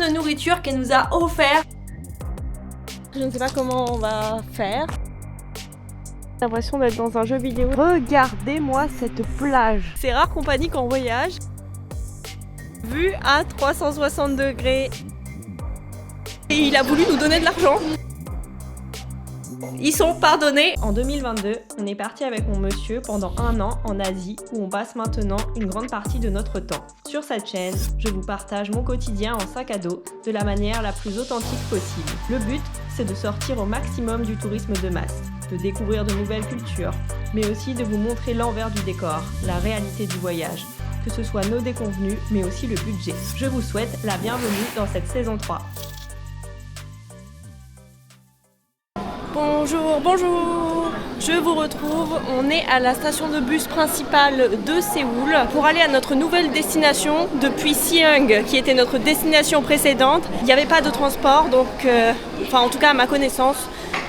de nourriture qu'elle nous a offert. Je ne sais pas comment on va faire. J'ai l'impression d'être dans un jeu vidéo. Regardez-moi cette plage. C'est rare qu'on panique en voyage. Vue à 360 degrés. Et il a voulu nous donner de l'argent. Ils sont pardonnés. En 2022, on est parti avec mon monsieur pendant 1 an en Asie où on passe maintenant une grande partie de notre temps. Sur cette chaîne, je vous partage mon quotidien en sac à dos de la manière la plus authentique possible. Le but, c'est de sortir au maximum du tourisme de masse, de découvrir de nouvelles cultures, mais aussi de vous montrer l'envers du décor, la réalité du voyage, que ce soit nos déconvenus, mais aussi le budget. Je vous souhaite la bienvenue dans cette saison 3. Bonjour, bonjour! Je vous retrouve, on est à la station de bus principale de Séoul pour aller à notre nouvelle destination depuis Siheung, qui était notre destination précédente. Il n'y avait pas de transport, donc, enfin en tout cas à ma connaissance.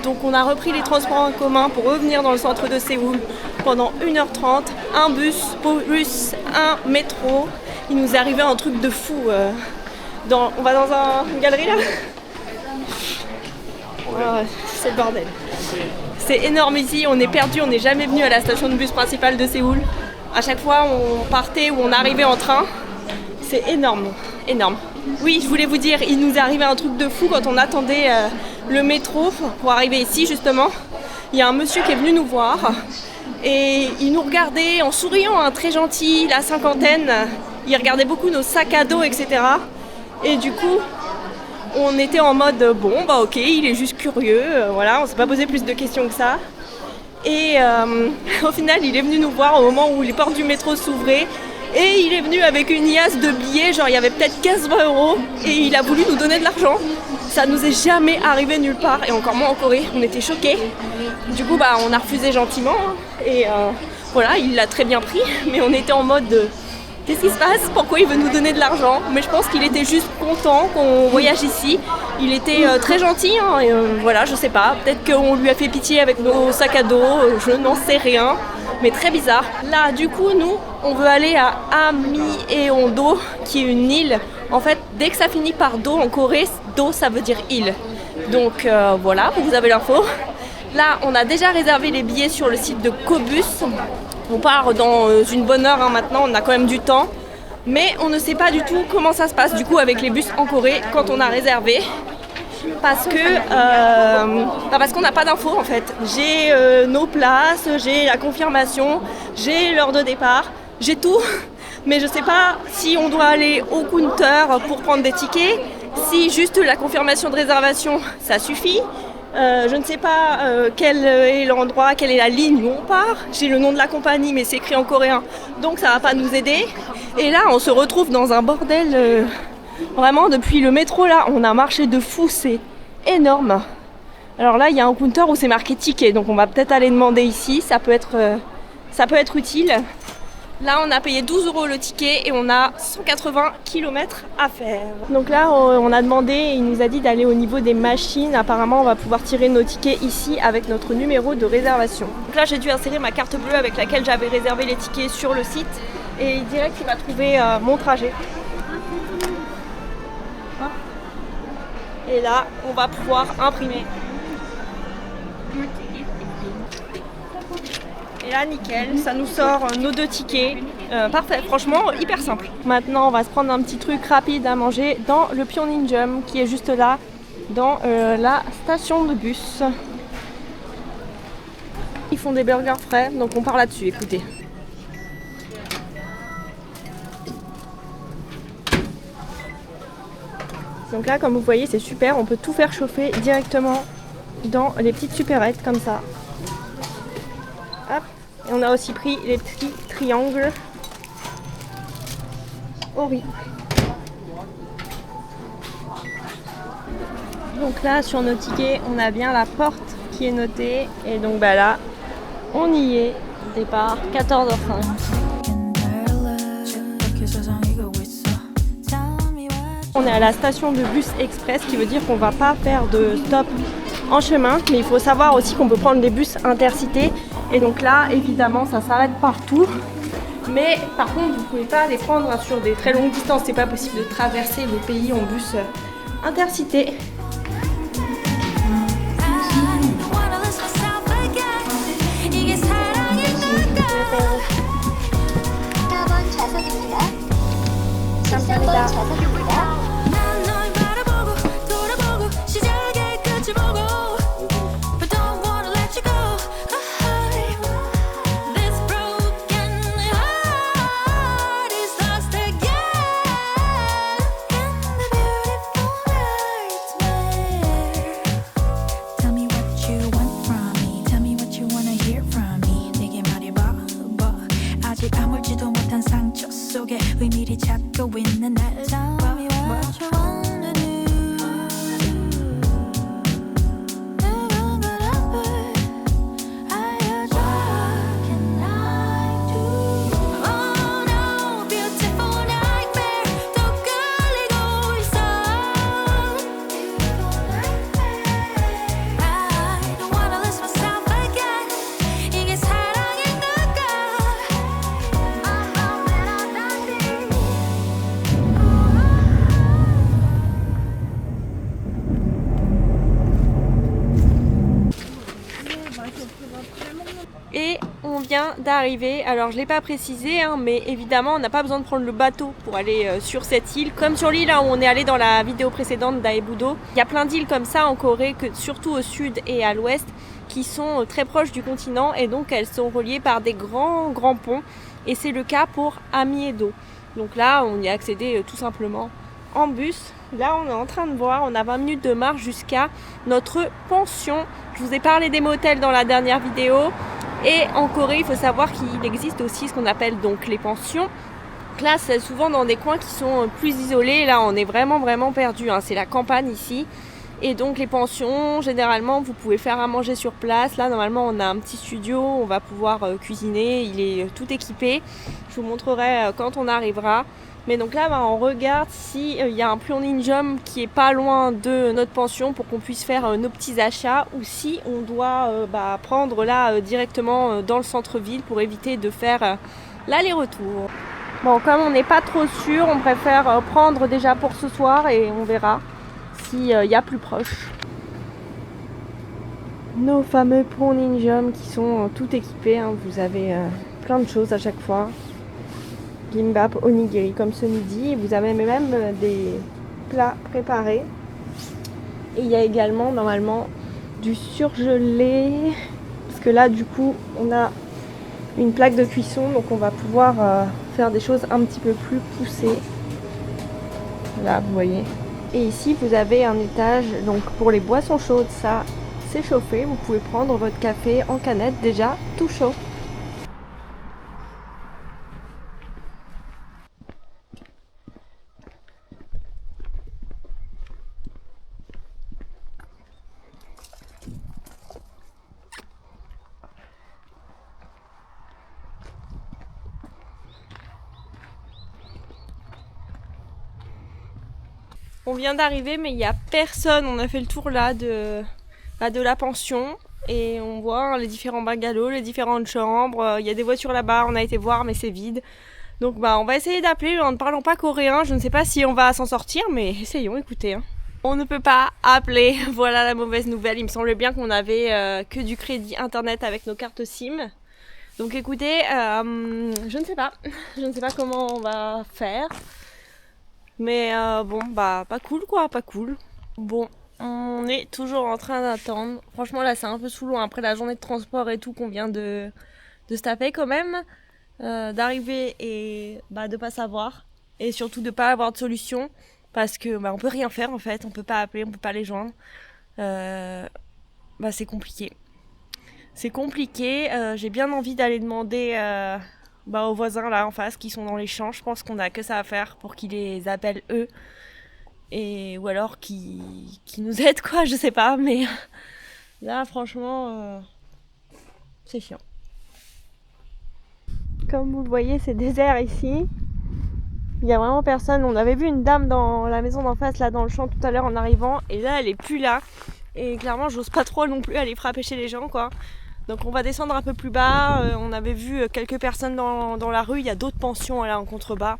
Donc on a repris les transports en commun pour revenir dans le centre de Séoul pendant 1h30. Un bus, plus un métro. Il nous est arrivé un truc de fou. On va dans une galerie là. Oh, c'est le bordel. C'est énorme ici, on est perdu, on n'est jamais venu à la station de bus principale de Séoul. À chaque fois on partait ou on arrivait en train. C'est énorme, énorme. Oui, je voulais vous dire, il nous est arrivé un truc de fou quand on attendait le métro pour arriver ici justement. Il y a un monsieur qui est venu nous voir et il nous regardait en souriant, hein, très gentil, la cinquantaine. Il regardait beaucoup nos sacs à dos, etc. Et du coup, on était en mode bon bah ok, il est juste curieux, voilà, on s'est pas posé plus de questions que ça. Et au final il est venu nous voir au moment où les portes du métro s'ouvraient et il est venu avec une liasse de billets, genre il y avait peut-être 15-20 € et il a voulu nous donner de l'argent. Ça nous est jamais arrivé nulle part et encore moins en Corée, on était choqués. Du coup bah on a refusé gentiment et voilà, il l'a très bien pris, mais on était en mode qu'est-ce qui se passe? Pourquoi il veut nous donner de l'argent? Mais je pense qu'il était juste content qu'on voyage ici. Il était très gentil, hein, et, voilà, je sais pas. Peut-être qu'on lui a fait pitié avec nos sacs à dos, je n'en sais rien. Mais très bizarre. Là, du coup, nous, on veut aller à Amiheon-do, qui est une île. En fait, dès que ça finit par do en Corée, do ça veut dire île. Donc voilà, vous avez l'info. Là, on a déjà réservé les billets sur le site de Kobus. On part dans une bonne heure, hein, maintenant, on a quand même du temps. Mais on ne sait pas du tout comment ça se passe du coup avec les bus en Corée quand on a réservé. Parce qu'on n'a pas d'infos en fait. J'ai nos places, j'ai la confirmation, j'ai l'heure de départ, j'ai tout. Mais je ne sais pas si on doit aller au counter pour prendre des tickets, si juste la confirmation de réservation ça suffit. Je ne sais pas quel est l'endroit, quelle est la ligne où on part. J'ai le nom de la compagnie mais c'est écrit en coréen, donc ça va pas nous aider. Et là on se retrouve dans un bordel, vraiment depuis le métro là, on a marché de fou, c'est énorme. Alors là il y a un counter où c'est marqué ticket, donc on va peut-être aller demander ici, ça peut être utile. Là on a payé 12 € le ticket et on a 180 km à faire. Donc là on a demandé et il nous a dit d'aller au niveau des machines. Apparemment on va pouvoir tirer nos tickets ici avec notre numéro de réservation. Donc là j'ai dû insérer ma carte bleue avec laquelle j'avais réservé les tickets sur le site. Et il dirait qu'il va trouver mon trajet. Et là on va pouvoir imprimer. Et là nickel, ça nous sort nos 2 tickets, parfait, franchement hyper simple. Maintenant on va se prendre un petit truc rapide à manger dans le Pyeongjam qui est juste là, dans la station de bus. Ils font des burgers frais, donc on part là-dessus, écoutez. Donc là comme vous voyez c'est super, on peut tout faire chauffer directement dans les petites supérettes comme ça. Hop. Et on a aussi pris les petits triangles au riz. Donc là sur nos tickets on a bien la porte qui est notée et donc bah là on y est, départ 14h05. On est à la station de bus express, qui veut dire qu'on va pas faire de stop en chemin, mais il faut savoir aussi qu'on peut prendre des bus intercités et donc là évidemment ça s'arrête partout, mais par contre vous pouvez pas les prendre sur des très longues distances, c'est pas possible de traverser le pays en bus Intercité. Et on vient d'arriver, alors je ne l'ai pas précisé, hein, mais évidemment on n'a pas besoin de prendre le bateau pour aller sur cette île. Comme sur l'île où on est allé dans la vidéo précédente d'Aebudo, il y a plein d'îles comme ça en Corée, surtout au sud et à l'ouest, qui sont très proches du continent et donc elles sont reliées par des grands ponts. Et c'est le cas pour Amiedo. Donc là on y a accédé tout simplement en bus. Là on est en train de voir, on a 20 minutes de marche jusqu'à notre pension. Je vous ai parlé des motels dans la dernière vidéo. Et en Corée, il faut savoir qu'il existe aussi ce qu'on appelle donc les pensions. Donc là, c'est souvent dans des coins qui sont plus isolés. Là, on est vraiment perdu, hein. C'est la campagne ici. Et donc les pensions, généralement, vous pouvez faire à manger sur place. Là, normalement, on a un petit studio. On va pouvoir cuisiner. Il est tout équipé. Je vous montrerai quand on arrivera. Mais donc là, on regarde s'il y a un Pyeongninjeom qui est pas loin de notre pension pour qu'on puisse faire nos petits achats, ou si on doit prendre là directement dans le centre-ville pour éviter de faire l'aller-retour. Bon, comme on n'est pas trop sûr, on préfère prendre déjà pour ce soir et on verra s'il y a plus proche. Nos fameux Pyeongninjeom qui sont tout équipés, hein. Vous avez plein de choses à chaque fois. Gimbap, onigiri comme ce midi. Vous avez même des plats préparés. Et il y a également normalement du surgelé. Parce que là du coup on a une plaque de cuisson. Donc on va pouvoir faire des choses un petit peu plus poussées. Là vous voyez. Et ici vous avez un étage. Donc pour les boissons chaudes, ça c'est chauffé. Vous pouvez prendre votre café en canette déjà tout chaud. On vient d'arriver mais il n'y a personne, on a fait le tour là de la pension et on voit les différents bungalows, les différentes chambres, il y a des voitures là-bas, on a été voir mais c'est vide. Donc on va essayer d'appeler en ne parlant pas coréen, je ne sais pas si on va s'en sortir mais essayons, écoutez. Hein. On ne peut pas appeler, voilà la mauvaise nouvelle, il me semblait bien qu'on avait que du crédit internet avec nos cartes SIM. Donc écoutez, je ne sais pas comment on va faire. Mais pas cool quoi, pas cool. Bon, on est toujours en train d'attendre. Franchement là c'est un peu saoulant après la journée de transport et tout qu'on vient de se taper quand même. D'arriver et de pas savoir. Et surtout de pas avoir de solution. Parce que on peut rien faire en fait, on peut pas appeler, on peut pas les joindre. C'est compliqué. C'est compliqué, j'ai bien envie d'aller demander... aux voisins là en face qui sont dans les champs, je pense qu'on a que ça à faire pour qu'ils les appellent eux ou alors qui nous aident quoi, je sais pas, mais là franchement c'est chiant. Comme vous le voyez c'est désert ici, il y a vraiment personne. On avait vu une dame dans la maison d'en face là dans le champ tout à l'heure en arrivant et là elle est plus là et clairement j'ose pas trop non plus aller frapper chez les gens quoi. Donc on va descendre un peu plus bas, on avait vu quelques personnes dans la rue, il y a d'autres pensions là en contrebas.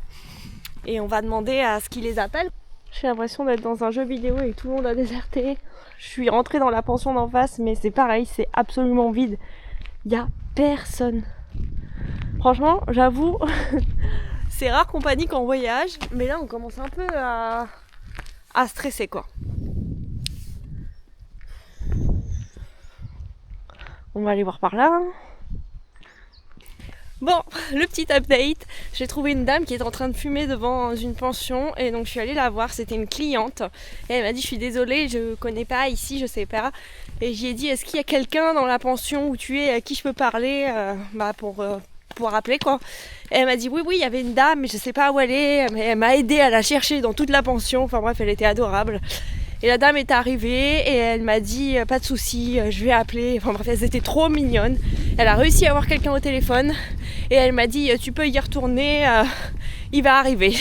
Et on va demander à ce qu'ils les appellent. J'ai l'impression d'être dans un jeu vidéo et tout le monde a déserté. Je suis rentrée dans la pension d'en face, mais c'est pareil, c'est absolument vide. Il y a personne. Franchement, j'avoue, c'est rare qu'on panique en voyage, mais là on commence un peu à stresser quoi. On va aller voir par là. Bon, le petit update, j'ai trouvé une dame qui est en train de fumer devant une pension et donc je suis allée la voir, c'était une cliente et elle m'a dit je suis désolée, je connais pas ici, je sais pas, et j'y ai dit est-ce qu'il y a quelqu'un dans la pension où tu es à qui je peux parler pour appeler quoi. Et elle m'a dit oui il y avait une dame mais je sais pas où elle est, mais elle m'a aidé à la chercher dans toute la pension, enfin bref elle était adorable. Et la dame est arrivée et elle m'a dit pas de soucis, je vais appeler. Enfin bref, elles étaient trop mignonnes. Elle a réussi à avoir quelqu'un au téléphone et elle m'a dit tu peux y retourner, il va arriver.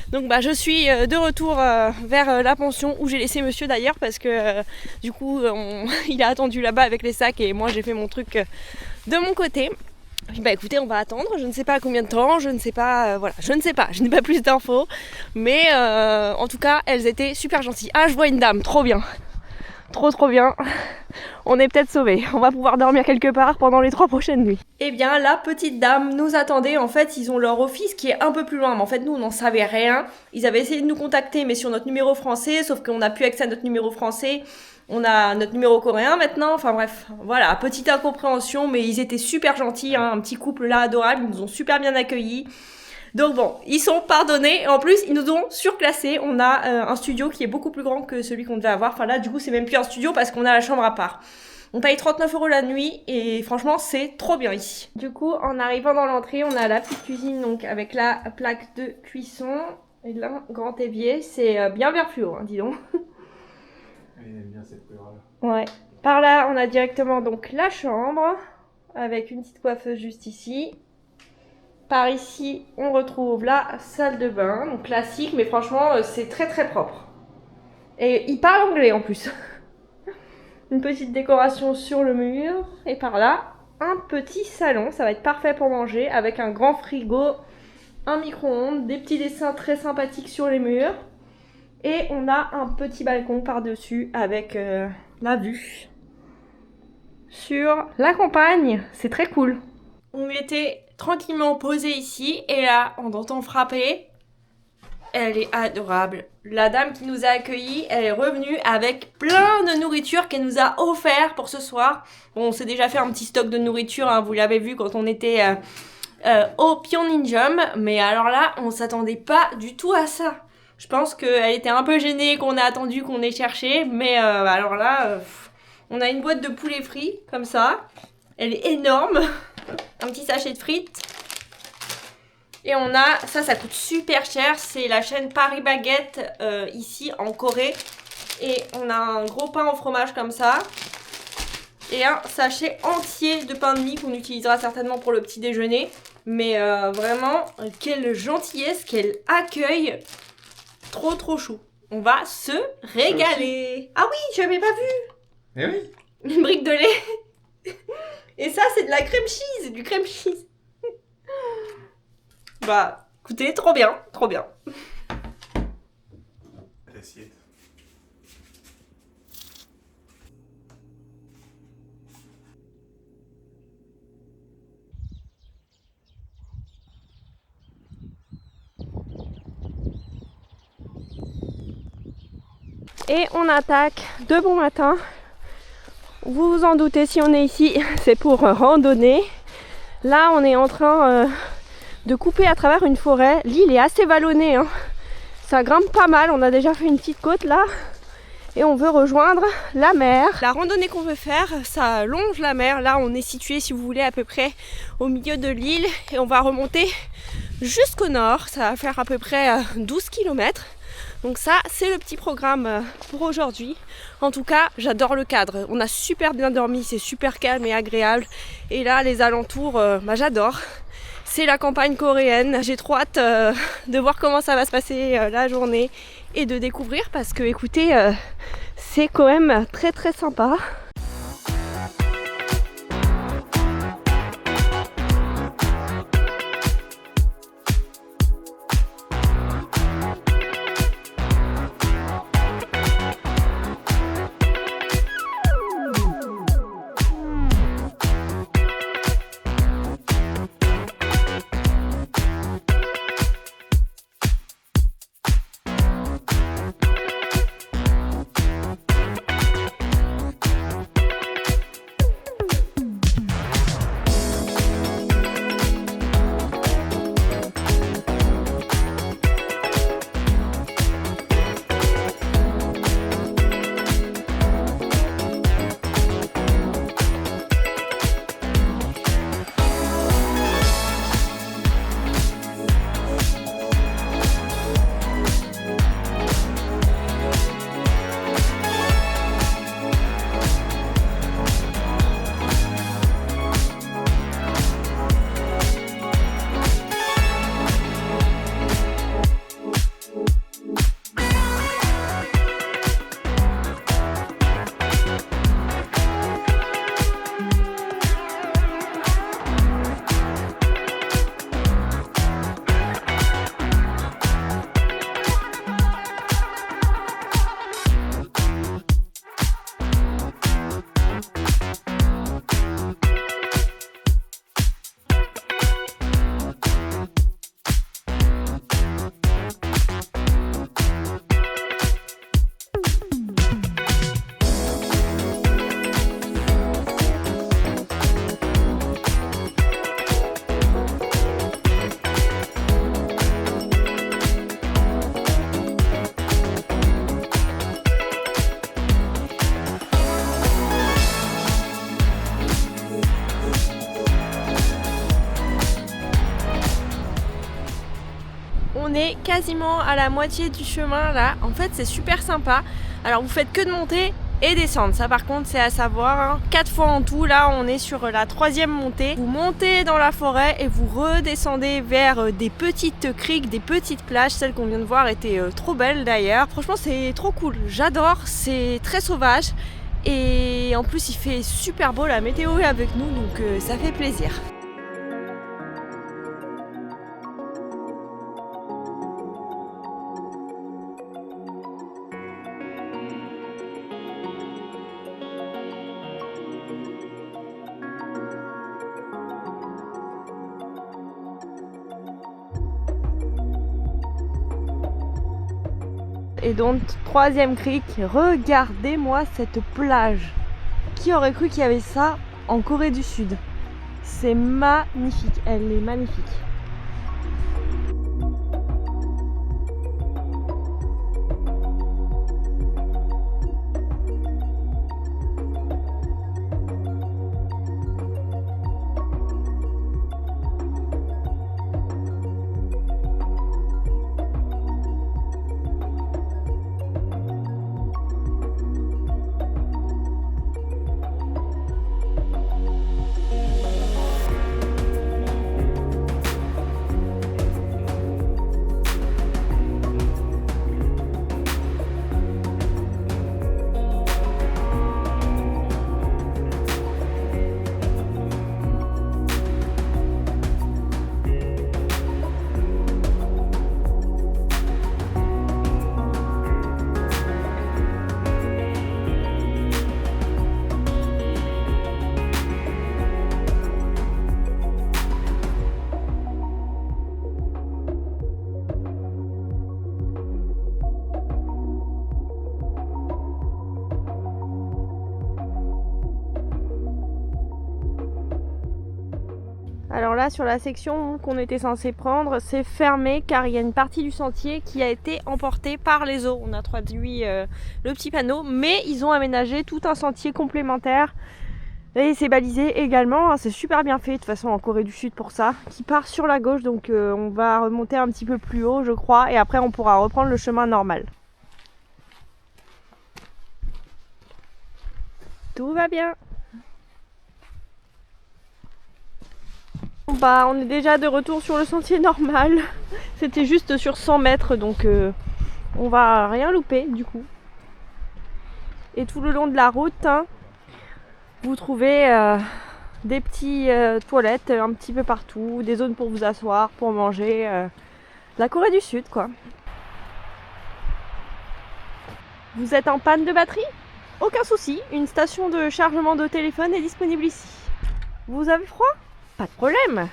Donc je suis de retour vers la pension où j'ai laissé monsieur d'ailleurs parce que du coup il a attendu là-bas avec les sacs et moi j'ai fait mon truc de mon côté. Écoutez, on va attendre, je ne sais pas combien de temps, je ne sais pas, je n'ai pas plus d'infos, mais en tout cas, elles étaient super gentilles. Ah, je vois une dame, trop bien, trop bien, on est peut-être sauvés, on va pouvoir dormir quelque part pendant les 3 prochaines nuits. Eh bien, la petite dame nous attendait, en fait, ils ont leur office qui est un peu plus loin, mais en fait, nous, on n'en savait rien. Ils avaient essayé de nous contacter, mais sur notre numéro français, sauf qu'on n'a plus accès à notre numéro français. On a notre numéro coréen maintenant, enfin bref, voilà, petite incompréhension, mais ils étaient super gentils, hein, un petit couple là adorable, ils nous ont super bien accueillis. Donc bon, ils sont pardonnés, en plus ils nous ont surclassés, on a un studio qui est beaucoup plus grand que celui qu'on devait avoir, enfin là du coup c'est même plus un studio parce qu'on a la chambre à part. On paye 39 € la nuit et franchement c'est trop bien ici. Du coup en arrivant dans l'entrée, on a la petite cuisine donc avec la plaque de cuisson et là grand évier, c'est bien vert fluo, hein, dis donc. Elle aime bien cette couleur-là. Ouais. Par là, on a directement donc la chambre avec une petite coiffeuse juste ici. Par ici, on retrouve la salle de bain, donc classique, mais franchement, c'est très propre. Et il parle anglais en plus. Une petite décoration sur le mur. Et par là, un petit salon, ça va être parfait pour manger, avec un grand frigo, un micro-ondes, des petits dessins très sympathiques sur les murs. Et on a un petit balcon par-dessus avec la vue sur la campagne. C'est très cool. On était tranquillement posé ici et là, on entend frapper. Elle est adorable. La dame qui nous a accueillis, elle est revenue avec plein de nourriture qu'elle nous a offert pour ce soir. Bon, on s'est déjà fait un petit stock de nourriture, hein, vous l'avez vu quand on était au Pyeongninjom. Mais alors là, on s'attendait pas du tout à ça. Je pense qu'elle était un peu gênée qu'on a attendu qu'on ait cherché, mais alors là, on a une boîte de poulet frit, comme ça. Elle est énorme. Un petit sachet de frites. Et on a, ça coûte super cher, c'est la chaîne Paris Baguette, ici en Corée. Et on a un gros pain au fromage comme ça. Et un sachet entier de pain de mie qu'on utilisera certainement pour le petit déjeuner. Mais vraiment, quelle gentillesse, quel accueil. Trop chou. On va se régaler. Ah oui, j'avais pas vu. Eh oui. Une brique de lait. Et ça, c'est de la crème cheese, du crème cheese. Écoutez, trop bien. L'assiette. Et on attaque de bon matin. Vous vous en doutez, si on est ici, c'est pour randonner. Là, on est en train de couper à travers une forêt. L'île est assez vallonnée, hein. Ça grimpe pas mal. On a déjà fait une petite côte là. Et on veut rejoindre la mer. La randonnée qu'on veut faire, ça longe la mer. Là, on est situé, si vous voulez, à peu près au milieu de l'île. Et on va remonter jusqu'au nord. Ça va faire à peu près 12 km. Donc ça, c'est le petit programme pour aujourd'hui. En tout cas, j'adore le cadre. On a super bien dormi, c'est super calme et agréable. Et là, les alentours, j'adore. C'est la campagne coréenne. J'ai trop hâte de voir comment ça va se passer la journée et de découvrir parce que, écoutez, c'est quand même très sympa. quasiment à la moitié du chemin là. En fait, c'est super sympa. Alors, vous faites que de monter et descendre. Ça, par contre, c'est à savoir. Hein. 4 fois en tout. Là, on est sur la 3e montée. Vous montez dans la forêt et vous redescendez vers des petites criques, des petites plages. Celle qu'on vient de voir était trop belle d'ailleurs. Franchement, c'est trop cool. J'adore. C'est très sauvage. Et en plus, il fait super beau. La météo est avec nous, donc ça fait plaisir. Et donc, 3e crique, regardez-moi cette plage. Qui aurait cru qu'il y avait ça en Corée du Sud? C'est magnifique, elle est magnifique. Alors là, sur la section qu'on était censé prendre, c'est fermé car il y a une partie du sentier qui a été emportée par les eaux. On a traduit le petit panneau, mais ils ont aménagé tout un sentier complémentaire et c'est balisé également. C'est super bien fait de toute façon en Corée du Sud pour ça, qui part sur la gauche, donc on va remonter un petit peu plus haut je crois et après on pourra reprendre le chemin normal. Tout va bien. Bah, on est déjà de retour sur le sentier normal. C'était juste sur 100 mètres, donc on va rien louper du coup. Et tout le long de la route, hein, vous trouvez des petites toilettes un petit peu partout, des zones pour vous asseoir, pour manger. La Corée du Sud, quoi. Vous êtes en panne de batterie? Aucun souci, une station de chargement de téléphone est disponible ici. Vous avez froid? Pas de problème.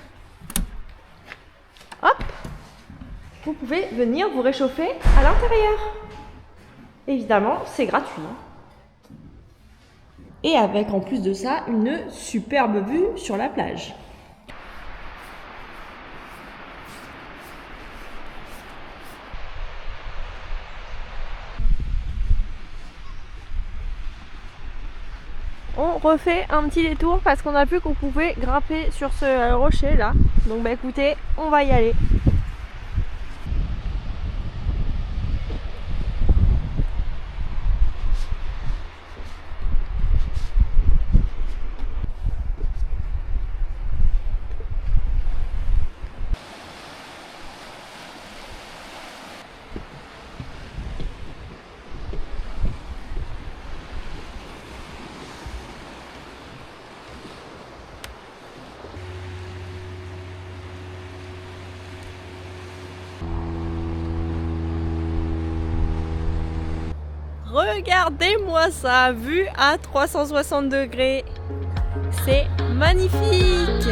Hop, vous pouvez venir vous réchauffer à l'intérieur. Évidemment, c'est gratuit. Et avec en plus de ça, une superbe vue sur la plage. On refait un petit détour parce qu'on a vu qu'on pouvait grimper sur ce rocher là. Donc bah écoutez, on va y aller. Regardez-moi ça, vue à 360 degrés. C'est magnifique.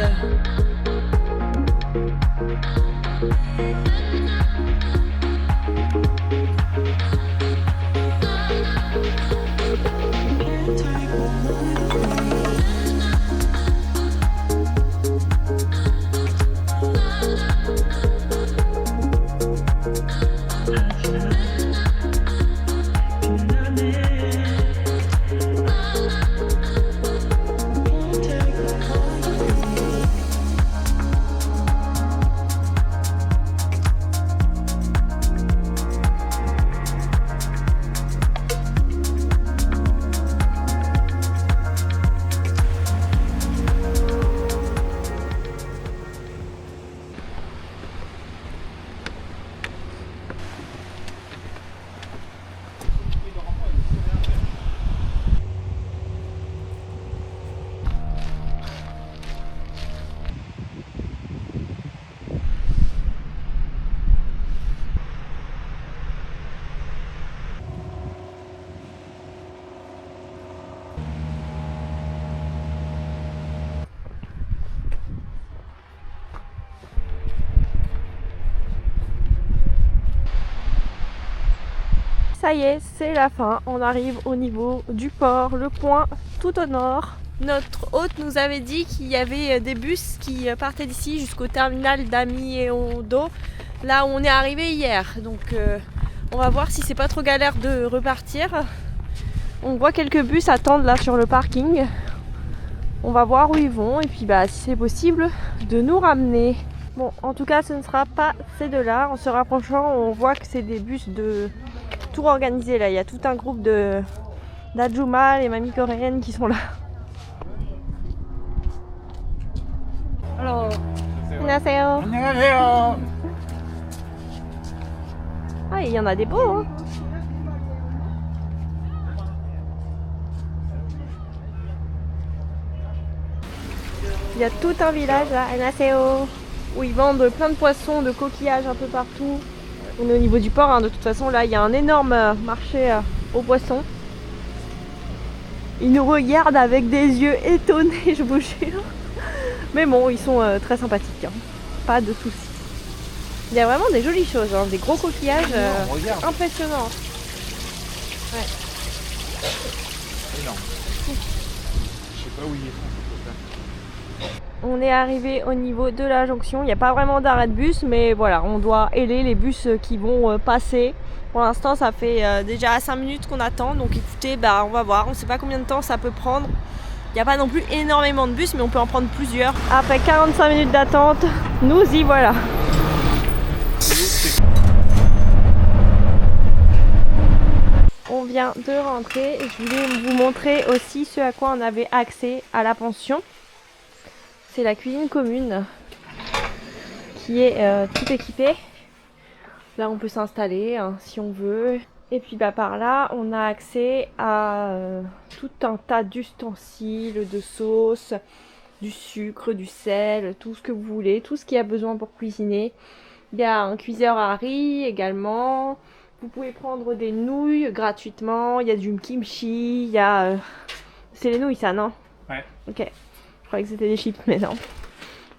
ça y est, c'est la fin. On arrive au niveau du port, le point tout au nord. Notre hôte nous avait dit qu'il y avait des bus qui partaient d'ici jusqu'au terminal d'Amiondo, là où on est arrivé hier. Donc on va voir si c'est pas trop galère de repartir. On voit quelques bus attendre là sur le parking. On va voir où ils vont et puis si c'est possible de nous ramener. Bon, en tout cas ce ne sera pas ces deux-là. En se rapprochant, on voit que c'est des bus de tour organisé là. Il y a tout un groupe d'Ajuma, les mamies coréennes qui sont là. Hello. 안녕하세요. 안녕하세요. Ah, il y en a des beaux, hein. Il y a tout un village là, 안녕하세요, où ils vendent plein de poissons, de coquillages un peu partout. On est au niveau du port, hein. De toute façon là il y a un énorme marché aux poissons. Ils nous regardent avec des yeux étonnés, je vous jure. Mais bon, ils sont très sympathiques, hein. Pas de soucis. Il y a vraiment des jolies choses, hein. Des gros coquillages impressionnants. Ouais. Énorme. Je sais pas où il est. On est arrivé au niveau de la jonction. Il n'y a pas vraiment d'arrêt de bus, mais voilà, on doit héler les bus qui vont passer. Pour l'instant, ça fait déjà 5 minutes qu'on attend. Donc écoutez, on va voir. On ne sait pas combien de temps ça peut prendre. Il n'y a pas non plus énormément de bus, mais on peut en prendre plusieurs. Après 45 minutes d'attente, nous y voilà. On vient de rentrer. Je voulais vous montrer aussi ce à quoi on avait accès à la pension. C'est la cuisine commune qui est tout équipée. Là on peut s'installer si on veut. Et puis par là on a accès à tout un tas d'ustensiles, de sauces, du sucre, du sel, tout ce que vous voulez, tout ce qu'il y a besoin pour cuisiner. Il y a un cuiseur à riz également. Vous pouvez prendre des nouilles gratuitement. Il y a du kimchi, il y a... C'est les nouilles ça, non? Ouais. Ok. Je croyais que c'était des chips, mais non.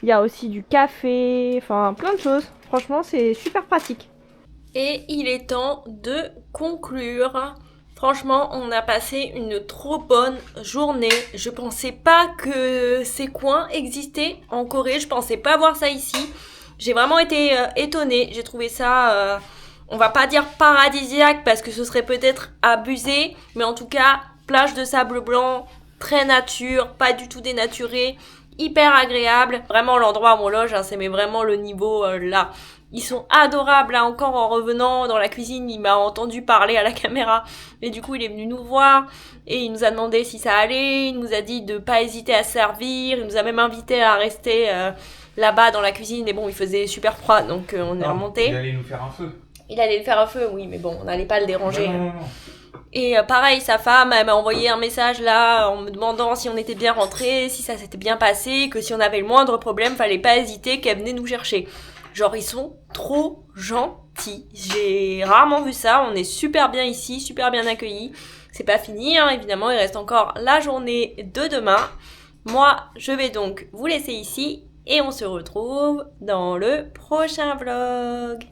Il y a aussi du café, enfin plein de choses. Franchement, c'est super pratique. Et il est temps de conclure. Franchement, on a passé une trop bonne journée. Je pensais pas que ces coins existaient en Corée. Je pensais pas voir ça ici. J'ai vraiment été étonnée. J'ai trouvé ça, on va pas dire paradisiaque parce que ce serait peut-être abusé. Mais en tout cas, plage de sable blanc, très nature, pas du tout dénaturé, hyper agréable. Vraiment l'endroit où on loge, c'est vraiment le niveau là. Ils sont adorables là, encore en revenant dans la cuisine, il m'a entendu parler à la caméra et du coup il est venu nous voir et il nous a demandé si ça allait, il nous a dit de pas hésiter à servir, il nous a même invité à rester là-bas dans la cuisine, mais bon il faisait super froid donc on est remonté. Il allait nous faire un feu. Il allait faire un feu, oui, mais bon on n'allait pas le déranger. Non. Et pareil, sa femme, elle m'a envoyé un message là en me demandant si on était bien rentrés, si ça s'était bien passé, que si on avait le moindre problème, fallait pas hésiter, qu'elle venait nous chercher. Genre ils sont trop gentils. J'ai rarement vu ça, on est super bien ici, super bien accueillis. C'est pas fini, hein, évidemment, il reste encore la journée de demain. Moi, je vais donc vous laisser ici et on se retrouve dans le prochain vlog.